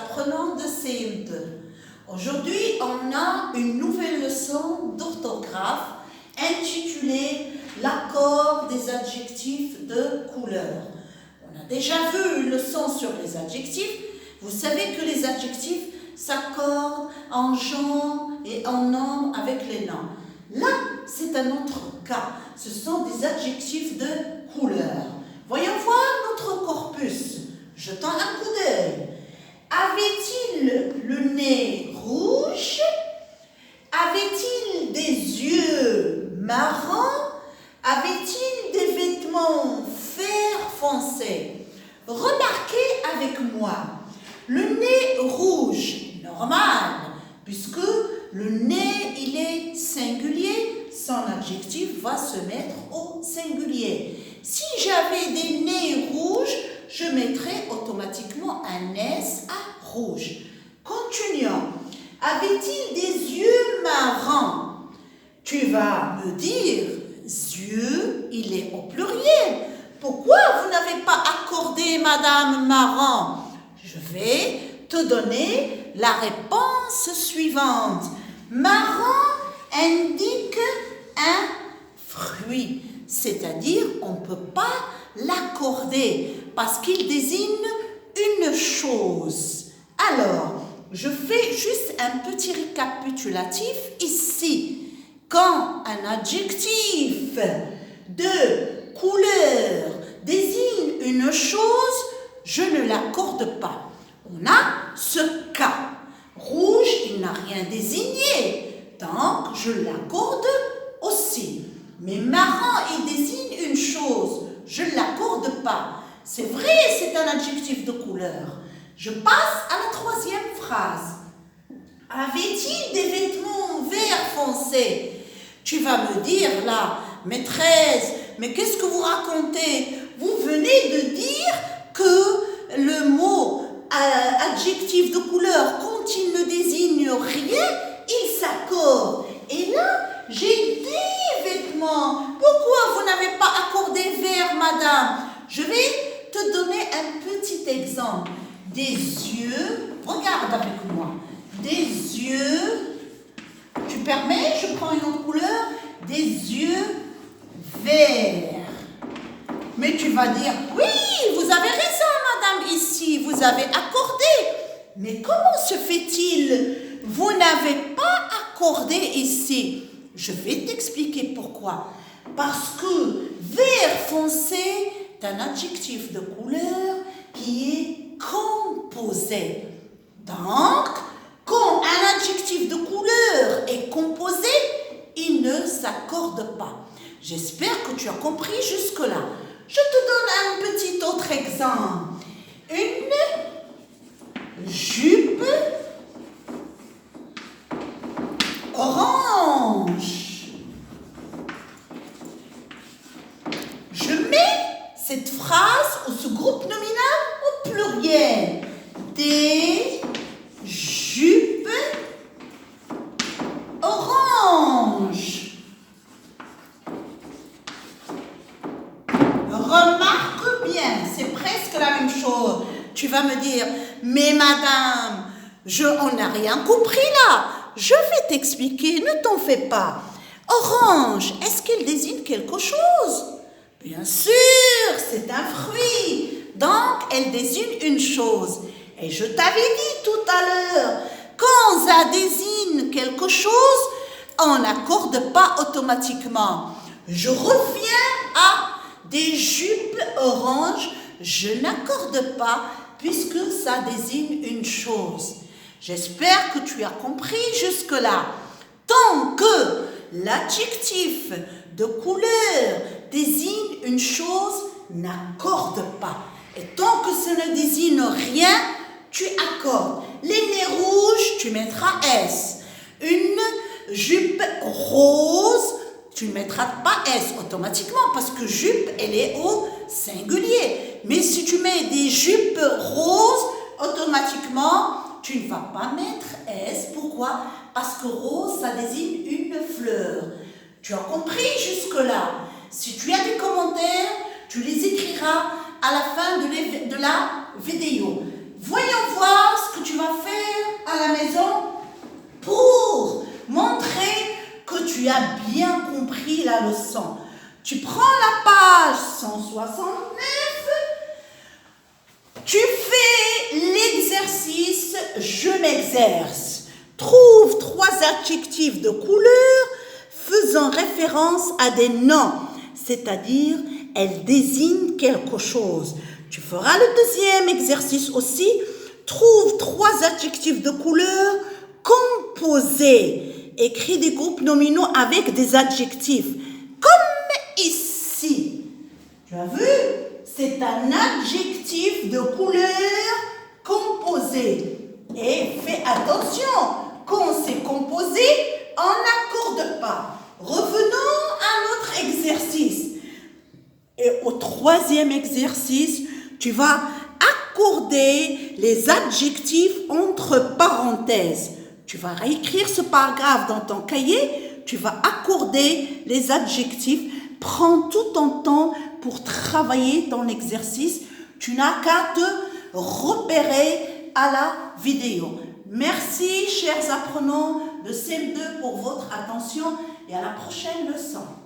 apprenants de CM2. Aujourd'hui, on a une nouvelle leçon d'orthographe intitulée « L'accord des adjectifs de couleur ». On a déjà vu une leçon sur les adjectifs. Vous savez que les adjectifs s'accordent en genre et en nombre avec les noms. Là, c'est un autre cas. Ce sont des adjectifs de couleur. Voyons voir notre corpus. Jetons un coup d'œil. Avait-il le nez rouge? Avait-il des yeux marrons? Avait-il des vêtements vert foncé? Remarquez avec moi, le nez rouge, normal, puisque le nez, il est singulier, son adjectif va se mettre au singulier. Si j'avais des nez rouges, je mettrais automatiquement un S à rouge. Continuons. Avait-il des yeux marrons? Tu vas me dire, yeux, il est au pluriel. Pourquoi vous n'avez pas accordé Madame Marron? Je vais te donner la réponse suivante. Marron indique un fruit, c'est-à-dire on ne peut pas l'accorder parce qu'il désigne une chose. Alors, je fais juste un petit récapitulatif ici. Quand un adjectif de couleur désigne une chose, je ne l'accorde pas. On a ce cas. Rouge, il n'a rien désigné, donc je l'accorde aussi. Mais marron, il désigne une chose, je ne l'accorde pas. C'est vrai, c'est un adjectif de couleur. Je passe à la troisième phrase. Avait-il des vêtements vert foncé? Tu vas me dire là, maîtresse, mais qu'est-ce que vous racontez? Vous venez de dire que le mot adjectif de couleur, quand il ne désigne rien, il s'accorde. Et là, j'ai des vêtements. Pourquoi vous n'avez pas accordé vert, madame? Je vais te donner un petit exemple. Des yeux, regarde avec moi. Des yeux, tu permets, je prends une autre couleur, des yeux verts. Mais tu vas dire, oui, vous avez raison, madame, ici, vous avez accordé. Mais comment se fait-il? Vous n'avez pas accordé ici. Je vais t'expliquer pourquoi. Parce que vert foncé est un adjectif de couleur qui est composé. Donc, quand un adjectif de couleur est composé, il ne s'accorde pas. J'espère que tu as compris jusque-là. Je te donne un petit autre exemple. Une jupe orange. Je mets cette phrase ou ce groupe nominal au pluriel. Des jupes orange. Remarque bien, c'est presque la même chose. Tu vas me dire, mais madame, on n'a rien compris là. Je vais t'expliquer, ne t'en fais pas. Orange, est-ce qu'il désigne quelque chose? Bien sûr, c'est un fruit. Donc, elle désigne une chose. Et je t'avais dit tout à l'heure, quand ça désigne quelque chose, on n'accorde pas automatiquement. Je reviens à des jupes oranges, je n'accorde pas puisque ça désigne une chose. J'espère que tu as compris jusque-là. Tant que l'adjectif de couleur désigne une chose, n'accorde pas. Et tant que ça ne désigne rien, tu accordes. Les nez rouges, tu mettras S. Une jupe rose, tu ne mettras pas S automatiquement parce que jupe, elle est au singulier. Mais si tu mets des jupes roses, automatiquement, tu ne vas pas mettre S. Pourquoi? Parce que rose, ça désigne une fleur. Tu as compris jusque-là? Si tu as des commentaires, tu les écriras à la fin de la vidéo. Voyons voir ce que tu vas à la maison pour montrer que tu as bien compris la leçon. Tu prends la page 169, tu fais l'exercice « Je m'exerce ». Trouve 3 adjectifs de couleur faisant référence à des noms, c'est-à-dire elles désignent quelque chose. Tu feras le deuxième exercice aussi. Trouve 3 adjectifs de couleur composés. Écris des groupes nominaux avec des adjectifs. Comme ici. Tu as vu? C'est un adjectif de couleur composé. Et fais attention, quand c'est composé, on n'accorde pas. Revenons à notre exercice. Et au 3e exercice, tu vas accorder les adjectifs entre parenthèses. Tu vas réécrire ce paragraphe dans ton cahier, tu vas accorder les adjectifs. Prends tout ton temps pour travailler ton exercice. Tu n'as qu'à te repérer à la vidéo. Merci, chers apprenants de CM2, pour votre attention et à la prochaine leçon.